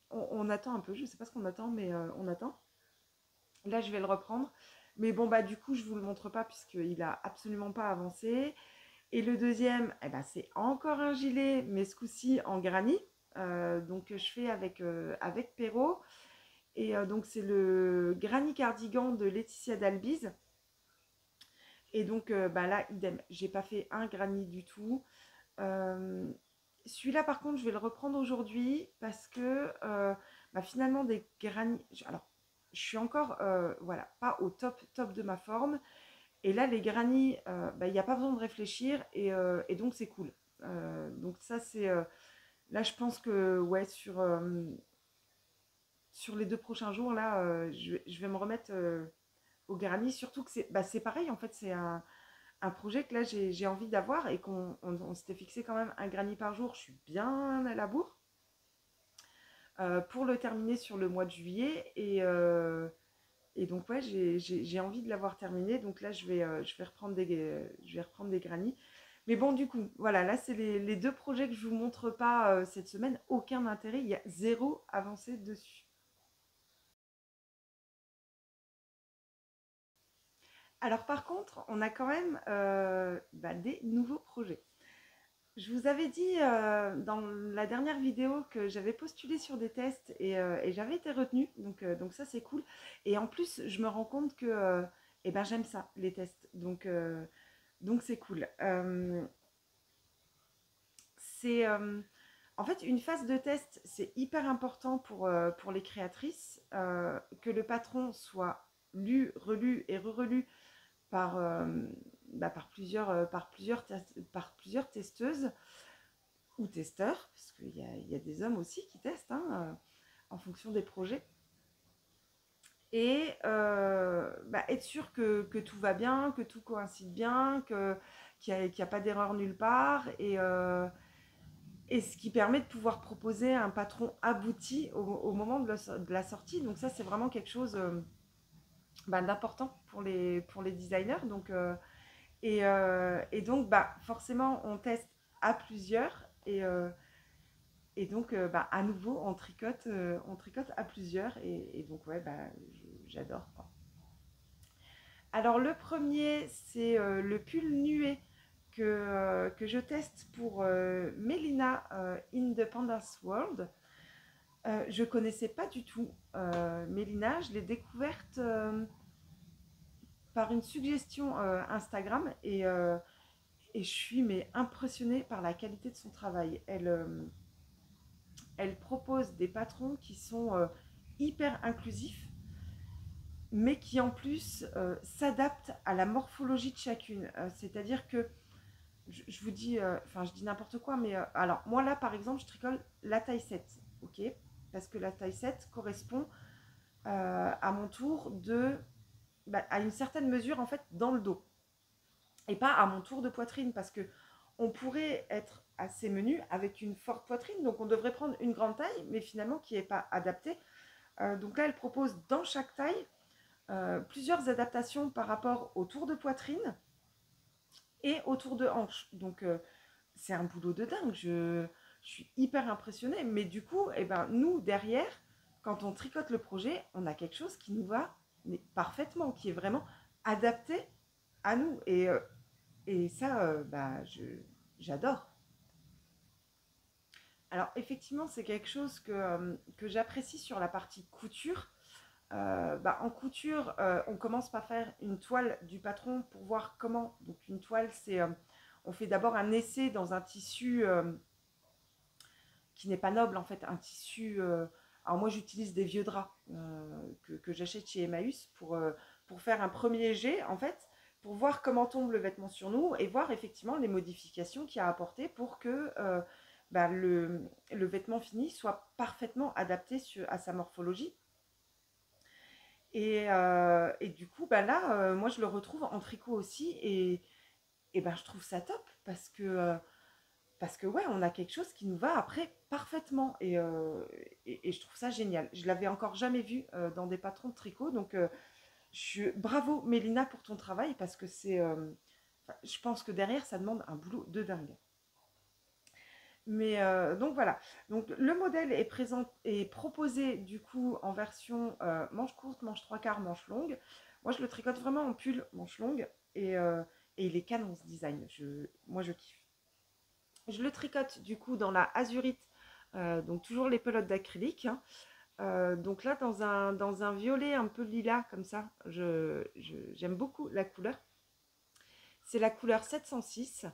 on attend un peu, je ne sais pas ce qu'on attend, mais on attend. Là, je vais le reprendre. Mais bon, bah du coup, je ne vous le montre pas puisqu'il n'a absolument pas avancé. Et le deuxième, eh ben, c'est encore un gilet, mais ce coup-ci en granit. Donc je fais avec Perrault. Et donc c'est le granit cardigan de Laetitia Dalbise. Et donc bah, là, idem, j'ai pas fait un granit du tout. Celui-là, par contre, je vais le reprendre aujourd'hui parce que finalement, des granny... Alors, je suis encore voilà, pas au top, top de ma forme. Et là, les granny, il n'y a pas besoin de réfléchir et donc c'est cool. Donc ça, c'est... là, je pense que ouais, sur les 2 prochains jours, là, je vais me remettre au granny. Surtout que c'est pareil, en fait, c'est un projet que là j'ai envie d'avoir et qu'on s'était fixé quand même un granny par jour. Je suis bien à la bourre pour le terminer sur le mois de juillet et donc ouais j'ai envie de l'avoir terminé. Donc là je vais reprendre des granny. Mais bon du coup voilà là c'est les 2 projets que je vous montre pas cette semaine. Aucun intérêt, il y a zéro avancée dessus. Alors par contre on a quand même des nouveaux projets. Je vous avais dit dans la dernière vidéo que j'avais postulé sur des tests et j'avais été retenue, donc ça c'est cool. Et en plus, je me rends compte que j'aime ça, les tests, donc c'est cool. C'est en fait une phase de test, c'est hyper important pour les créatrices, que le patron soit lu, relu et re-relu par, par plusieurs testeuses ou testeurs, parce qu'il y a des hommes aussi qui testent en fonction des projets. Et être sûr que tout va bien, que tout coïncide bien, qu'il n'y a pas d'erreur nulle part. Et ce qui permet de pouvoir proposer un patron abouti au moment de la sortie. Donc ça, c'est vraiment quelque chose d'important pour les designers. Et donc, forcément, on teste à plusieurs. Et donc, à nouveau, on tricote à plusieurs. Et donc, ouais, j'adore, quoi. Alors, le premier, c'est le pull nué que je teste pour Melina Independence World. Je ne connaissais pas du tout Mélina. Je l'ai découverte par une suggestion Instagram et je suis impressionnée par la qualité de son travail. Elle propose des patrons qui sont hyper inclusifs, mais qui en plus s'adaptent à la morphologie de chacune. C'est-à-dire que, je vous dis, je dis n'importe quoi, mais alors moi là par exemple, je tricole la taille 7, ok. Parce que la taille 7 correspond à mon tour à une certaine mesure en fait dans le dos. Et pas à mon tour de poitrine, parce que on pourrait être assez menu avec une forte poitrine, donc on devrait prendre une grande taille, mais finalement qui n'est pas adaptée. Donc là, elle propose dans chaque taille plusieurs adaptations par rapport au tour de poitrine et au tour de hanche. Donc c'est un boulot de dingue. Je suis hyper impressionnée. Mais du coup, nous, derrière, quand on tricote le projet, on a quelque chose qui nous va mais parfaitement, qui est vraiment adapté à nous. Et ça, j'adore. Alors effectivement, c'est quelque chose que j'apprécie sur la partie couture. En couture, on commence par faire une toile du patron pour voir comment. Donc une toile, on fait d'abord un essai dans un tissu qui n'est pas noble en fait, un tissu. Alors moi, j'utilise des vieux draps que j'achète chez Emmaüs pour faire un premier jet en fait, pour voir comment tombe le vêtement sur nous et voir effectivement les modifications qu'il y a à apporter pour que le vêtement fini soit parfaitement adapté à sa morphologie. Et du coup, là, moi, je le retrouve en tricot aussi. Et je trouve ça top parce que ouais, on a quelque chose qui nous va après parfaitement. Et je trouve ça génial. Je l'avais encore jamais vu dans des patrons de tricot. Donc, bravo, Mélina, pour ton travail parce que je pense que derrière, ça demande un boulot de dingue. Mais donc voilà. Donc le modèle est proposé du coup en version manche courte, manche trois quarts, manche longue. Moi je le tricote vraiment en pull manche longue et il est canon ce design. Moi je kiffe. Je le tricote du coup dans la azurite, donc toujours les pelotes d'acrylique, hein. Donc là dans un violet un peu lilas comme ça. J'aime beaucoup la couleur. C'est la couleur 706.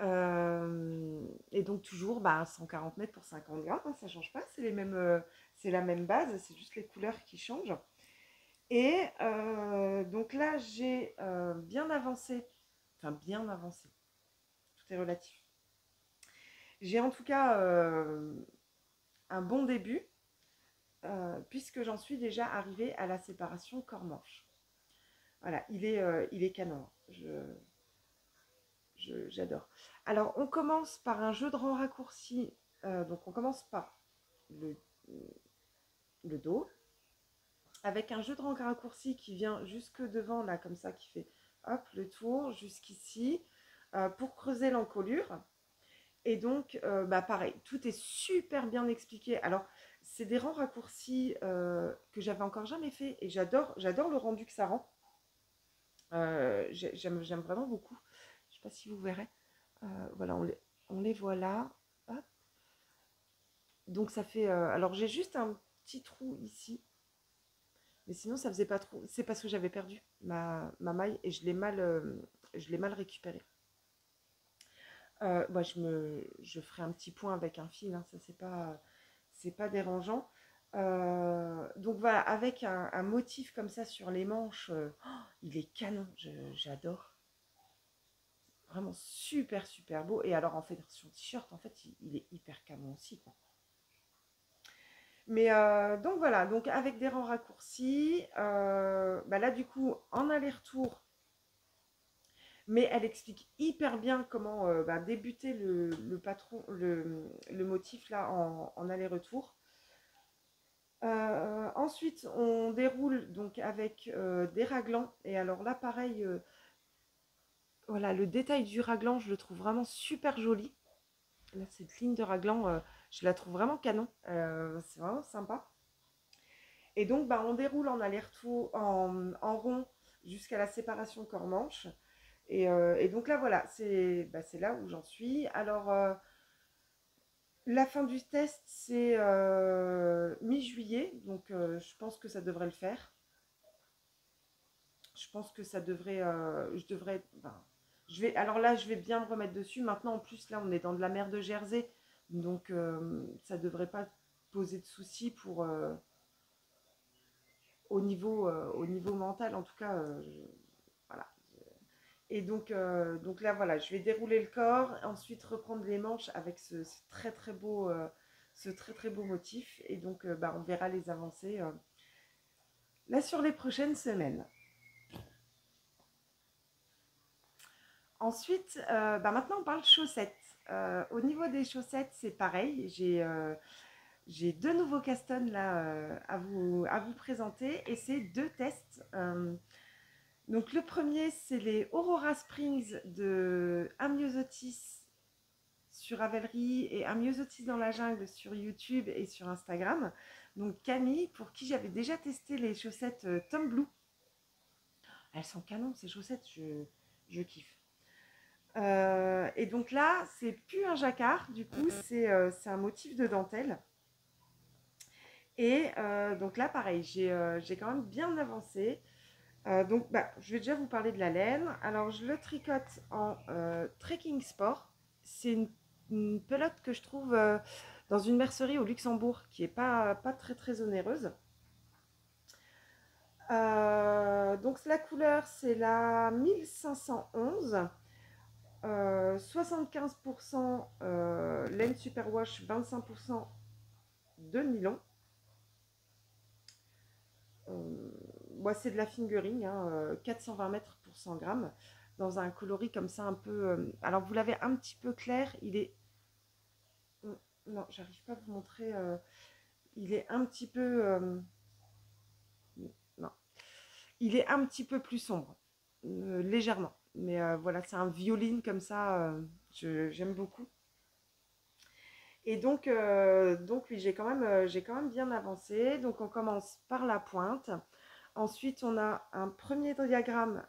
Et donc toujours 140 mètres pour 50 grammes, hein, ça ne change pas, c'est la même base, c'est juste les couleurs qui changent. Et donc là, j'ai bien avancé, enfin bien avancé, tout est relatif. J'ai en tout cas un bon début, puisque j'en suis déjà arrivée à la séparation corps-manche. Voilà, il est canon. J'adore. Alors, on commence par un jeu de rang raccourci. Donc, on commence par le, le dos, avec un jeu de rang raccourci qui vient jusque devant, là, comme ça, qui fait hop, le tour jusqu'ici, pour creuser l'encolure. Et donc, pareil, tout est super bien expliqué. Alors, c'est des rangs raccourcis que j'avais encore jamais fait et j'adore le rendu que ça rend. J'aime vraiment beaucoup. Je ne sais pas si vous verrez. Voilà, on les voit là. Hop. Donc, ça fait. Alors, j'ai juste un petit trou ici. Mais sinon, ça faisait pas trop. C'est parce que j'avais perdu ma maille et je l'ai mal récupérée. Je ferai un petit point avec un fil, hein, ça c'est pas dérangeant. Donc voilà, avec un motif comme ça sur les manches, il est canon, j'adore. Vraiment super super beau. Et alors en fait, sur le t-shirt, en fait, il est hyper canon aussi, quoi. Mais donc voilà, donc avec des rangs raccourcis, là du coup, en aller-retour, mais elle explique hyper bien comment débuter le motif là en aller-retour. Ensuite, on déroule donc avec des raglans. Et alors là, pareil, voilà, le détail du raglan, je le trouve vraiment super joli. Là, cette ligne de raglan, je la trouve vraiment canon. C'est vraiment sympa. Et donc, on déroule en aller-retour, en rond, jusqu'à la séparation corps-manche. Et donc là, voilà, c'est là où j'en suis. Alors, la fin du test, c'est mi-juillet, donc je pense que ça devrait le faire. Je pense que ça devrait, je devrais, alors là, je vais bien me remettre dessus. Maintenant, en plus, là, on est dans de la mer de Jersey, donc ça devrait pas poser de soucis pour au niveau mental, en tout cas, voilà. Et donc là, voilà, je vais dérouler le corps, ensuite reprendre les manches avec ce très très beau motif. Et donc, on verra les avancées là sur les prochaines semaines. Ensuite, maintenant on parle chaussettes. Au niveau des chaussettes, c'est pareil. J'ai deux nouveaux castons là à vous présenter et c'est deux tests. Donc le premier, c'est les Aurora Springs de Amyosotis sur Ravelry et Amyosotis dans la jungle sur YouTube et sur Instagram. Donc Camille, pour qui j'avais déjà testé les chaussettes Tom Blue. Elles sont canon ces chaussettes, je kiffe. Et donc là, c'est plus un jacquard, du coup, c'est un motif de dentelle. Et donc là, pareil, j'ai quand même bien avancé. Donc, je vais déjà vous parler de la laine. Alors, je le tricote en trekking sport. C'est une pelote que je trouve dans une mercerie au Luxembourg qui n'est pas très très onéreuse. Donc, la couleur, c'est la 1511. 75% laine superwash, 25% de nylon. C'est de la fingering, hein, 420 mètres pour 100 grammes, dans un coloris comme ça un peu. Alors vous l'avez un petit peu clair, il est. Non, j'arrive pas à vous montrer. Il est un petit peu. Non, il est un petit peu plus sombre, légèrement. Mais voilà, c'est un violine comme ça, j'aime beaucoup. Et donc oui, j'ai quand même bien avancé. Donc on commence par la pointe. Ensuite, on a un premier diagramme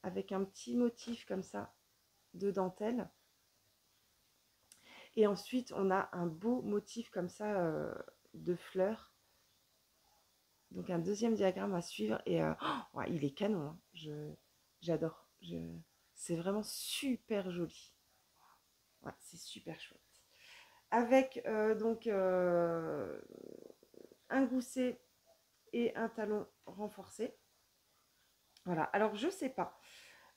avec un petit motif comme ça de dentelle. Et ensuite, on a un beau motif comme ça de fleurs. Donc un deuxième diagramme à suivre. Et ouais, il est canon, hein. J'adore. C'est vraiment super joli. Ouais, c'est super chouette. Avec donc un gousset et un talon renforcé. Voilà, alors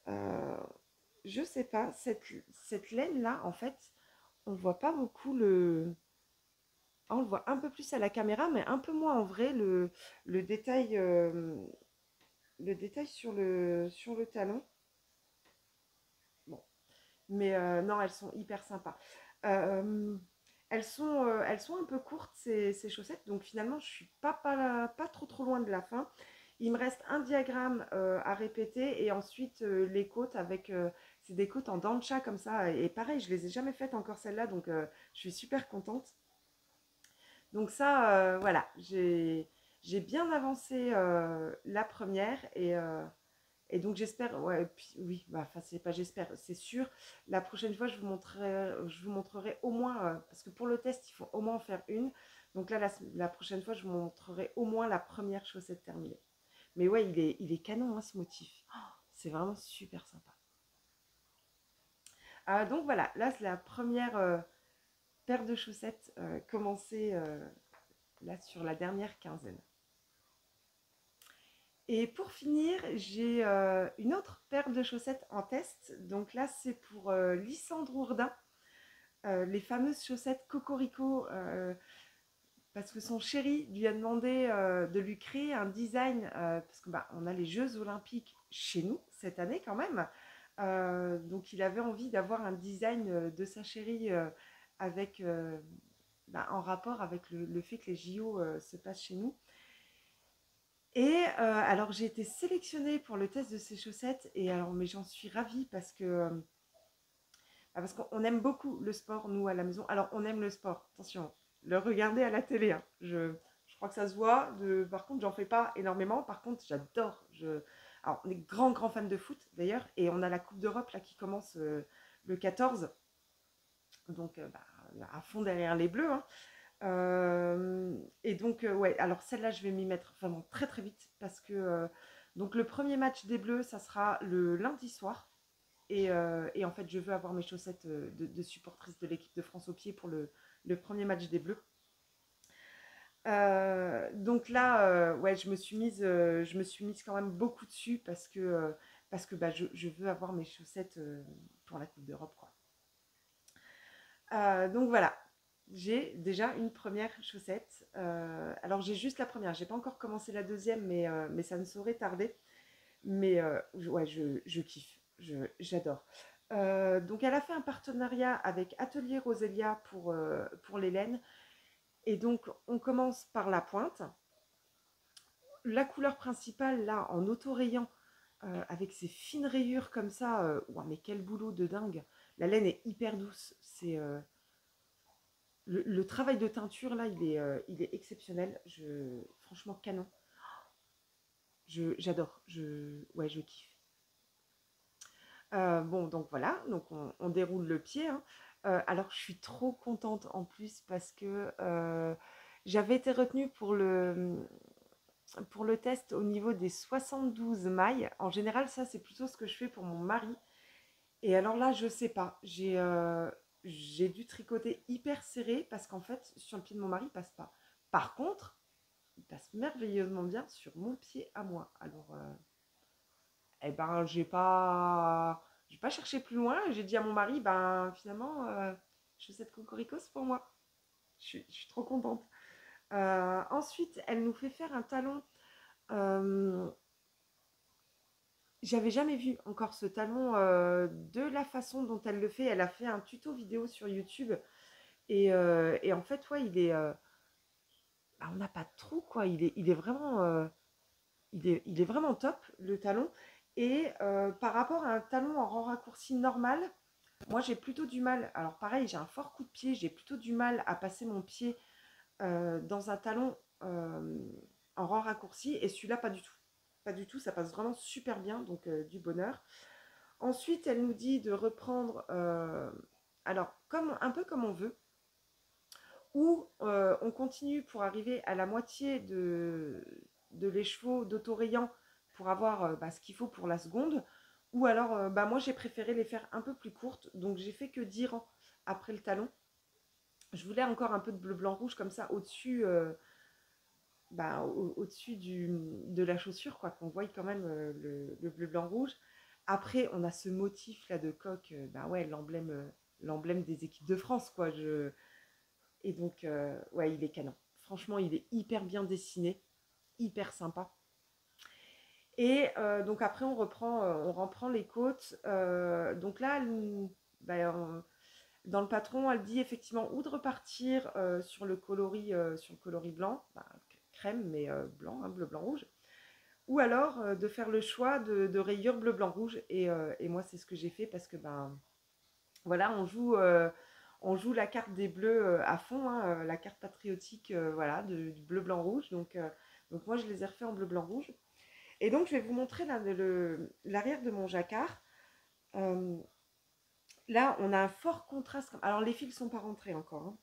euh, je sais pas, cette laine-là, en fait, on voit pas beaucoup on le voit un peu plus à la caméra, mais un peu moins en vrai, le détail, le détail sur le talon. Bon, mais non, elles sont hyper sympas. Euh, elles sont un peu courtes, ces chaussettes, donc finalement, je suis pas trop trop loin de la fin. Il me reste un diagramme à répéter et ensuite les côtes avec... c'est des côtes en dents de chat comme ça. Et pareil, je les ai jamais faites encore celles-là, donc je suis super contente. Donc ça, voilà, j'ai bien avancé la première et donc j'espère, ouais, puis, oui, bah, enfin c'est pas j'espère, c'est sûr. La prochaine fois, je vous montrerai au moins, parce que pour le test, il faut au moins en faire une. Donc là, la prochaine fois, je vous montrerai au moins la première chaussette terminée. Mais ouais, il est canon, hein, ce motif. Oh, c'est vraiment super sympa. Donc voilà, là c'est la première paire de chaussettes commencée là sur la dernière quinzaine. Et pour finir, j'ai une autre paire de chaussettes en test. Donc là, c'est pour Lysandre Ourdin, les fameuses chaussettes Cocorico, parce que son chéri lui a demandé de lui créer un design, parce que bah, on a les Jeux Olympiques chez nous cette année quand même. Donc il avait envie d'avoir un design de sa chérie avec, bah, en rapport avec le fait que les JO se passent chez nous. Et alors j'ai été sélectionnée pour le test de ces chaussettes et alors mais j'en suis ravie parce qu'on aime beaucoup le sport nous à la maison. Alors on aime le sport, attention, le regarder à la télé. Hein. Je crois que ça se voit. Par contre j'en fais pas énormément. Par contre j'adore. Alors on est grands fans de foot d'ailleurs et on a la Coupe d'Europe là qui commence le 14. Donc bah, à fond derrière les Bleus. Hein. Et donc, ouais, alors celle-là, je vais m'y mettre vraiment très très vite parce que donc le premier match des Bleus, ça sera le lundi soir. Et en fait, je veux avoir mes chaussettes de supportrice de l'équipe de France au pied pour le premier match des Bleus. Donc là, ouais, je me suis mise quand même beaucoup dessus parce que bah, je veux avoir mes chaussettes pour la Coupe d'Europe, quoi. Donc voilà, j'ai déjà une première chaussette. Alors j'ai juste la première, j'ai pas encore commencé la deuxième, mais ça ne saurait tarder. Mais ouais, je kiffe, j'adore. Donc elle a fait un partenariat avec Atelier Roselia pour les laines. Et donc on commence par la pointe. La couleur principale, là, en autorayant, avec ces fines rayures comme ça, ouah, mais quel boulot de dingue! La laine est hyper douce, le travail de teinture là, il est exceptionnel. Franchement, canon. J'adore. Ouais, je kiffe. Bon, donc voilà, donc on déroule le pied. Hein. Alors, je suis trop contente en plus parce que j'avais été retenue pour le test au niveau des 72 mailles. En général, ça, c'est plutôt ce que je fais pour mon mari. Et alors là, je sais pas. J'ai dû tricoter hyper serré parce qu'en fait, sur le pied de mon mari, il passe pas. Par contre, il passe merveilleusement bien sur mon pied à moi. Alors, eh ben, j'ai pas cherché plus loin. J'ai dit à mon mari, ben, finalement, chaussette Cocorico, c'est pour moi. Je suis trop contente. Ensuite, elle nous fait faire un talon. euh, J'avais jamais vu encore ce talon de la façon dont elle le fait. Elle a fait un tuto vidéo sur YouTube. Et en fait, ouais, bah, on n'a pas de trou, quoi. Il est vraiment, il est vraiment top, le talon. Et par rapport à un talon en rang raccourci normal, moi j'ai plutôt du mal. Alors pareil, j'ai un fort coup de pied, j'ai plutôt du mal à passer mon pied dans un talon en rang raccourci. Et celui-là, pas du tout. Pas du tout, ça passe vraiment super bien, donc du bonheur. Ensuite, elle nous dit de reprendre, alors un peu comme on veut, ou on continue pour arriver à la moitié de l'écheveau d'autorayant pour avoir bah, ce qu'il faut pour la seconde, ou alors bah, moi j'ai préféré les faire un peu plus courtes, donc j'ai fait que 10 rangs après le talon. Je voulais encore un peu de bleu, blanc, rouge comme ça au-dessus au-dessus de la chaussure, quoi, qu'on voit quand même le bleu, blanc, rouge. Après, on a ce motif là de coq, ouais, l'emblème des équipes de France, quoi. Et donc, ouais, il est canon. Franchement, il est hyper bien dessiné, hyper sympa. Et donc après, on reprend les côtes. Donc là, dans le patron, elle dit effectivement ou de repartir sur le coloris blanc, crème, mais blanc, hein, bleu, blanc, rouge. Ou alors de faire le choix de rayures bleu, blanc, rouge. Et moi, c'est ce que j'ai fait parce que, voilà, on joue la carte des bleus à fond, hein, la carte patriotique, voilà, du bleu, blanc, rouge. Donc moi, je les ai refaits en bleu, blanc, rouge. Et donc, je vais vous montrer l'arrière de mon jacquard. Euh, Là, on a un fort contraste. Alors, les fils ne sont pas rentrés encore, hein,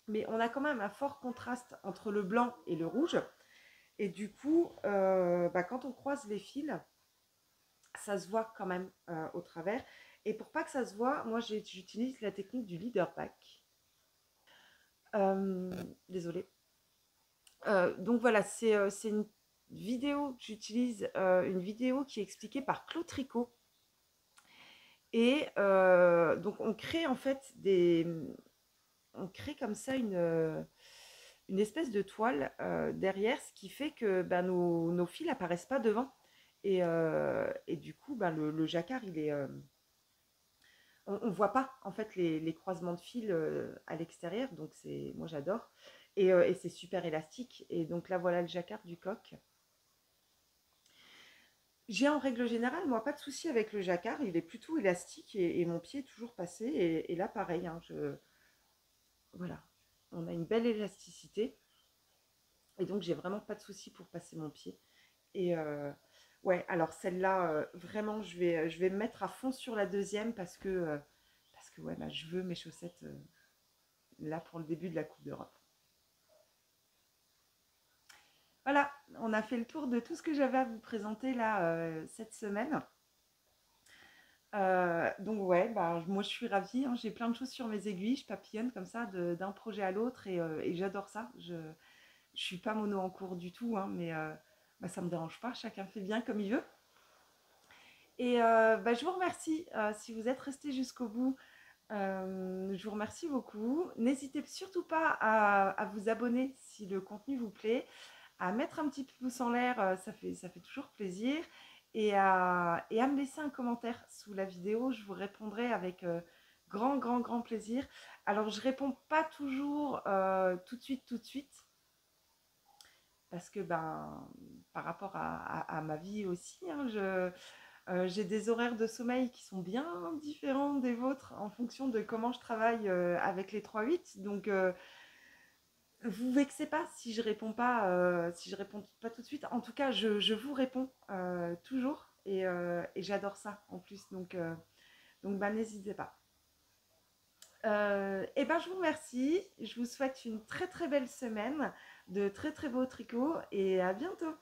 mais on a quand même un fort contraste entre le blanc et le rouge. Et du coup, quand on croise les fils, ça se voit quand même au travers. Et pour pas que ça se voit, moi, j'utilise la technique du leader pack. Désolée. Donc voilà, c'est une vidéo que j'utilise, une vidéo qui est expliquée par Claude Tricot. Et donc on crée en fait on crée comme ça une espèce de toile derrière, ce qui fait que nos fils apparaissent pas devant. Et du coup, le jacquard, on voit pas en fait les croisements de fils à l'extérieur. Donc moi j'adore. Et c'est super élastique. Et donc là voilà le jacquard du coq. J'ai en règle générale, moi, pas de souci avec le jacquard. Il est plutôt élastique et mon pied est toujours passé. Et là, pareil, hein, voilà, on a une belle élasticité. Et donc, j'ai vraiment pas de souci pour passer mon pied. Et ouais, alors celle-là, vraiment, je vais me mettre à fond sur la deuxième parce que ouais, je veux mes chaussettes là pour le début de la Coupe d'Europe. Voilà, on a fait le tour de tout ce que j'avais à vous présenter là cette semaine. Donc ouais, moi je suis ravie, hein, j'ai plein de choses sur mes aiguilles, je papillonne comme ça d'un projet à l'autre et j'adore ça. Je suis pas mono en cours du tout, hein, mais ça me dérange pas, chacun fait bien comme il veut. Et je vous remercie si vous êtes restés jusqu'au bout. Je vous remercie beaucoup. N'hésitez surtout pas à vous abonner si le contenu vous plaît, à mettre un petit pouce en l'air, ça fait toujours plaisir, et à me laisser un commentaire sous la vidéo. Je vous répondrai avec grand, grand, grand plaisir. Alors, je réponds pas toujours tout de suite, parce que par rapport à ma vie aussi, hein, j'ai des horaires de sommeil qui sont bien différents des vôtres en fonction de comment je travaille avec les 3-8. Donc, vous vexez pas si je réponds pas tout de suite. En tout cas, je vous réponds toujours et j'adore ça en plus. Donc n'hésitez pas. Je vous remercie. Je vous souhaite une très très belle semaine, de très très beaux tricots et à bientôt.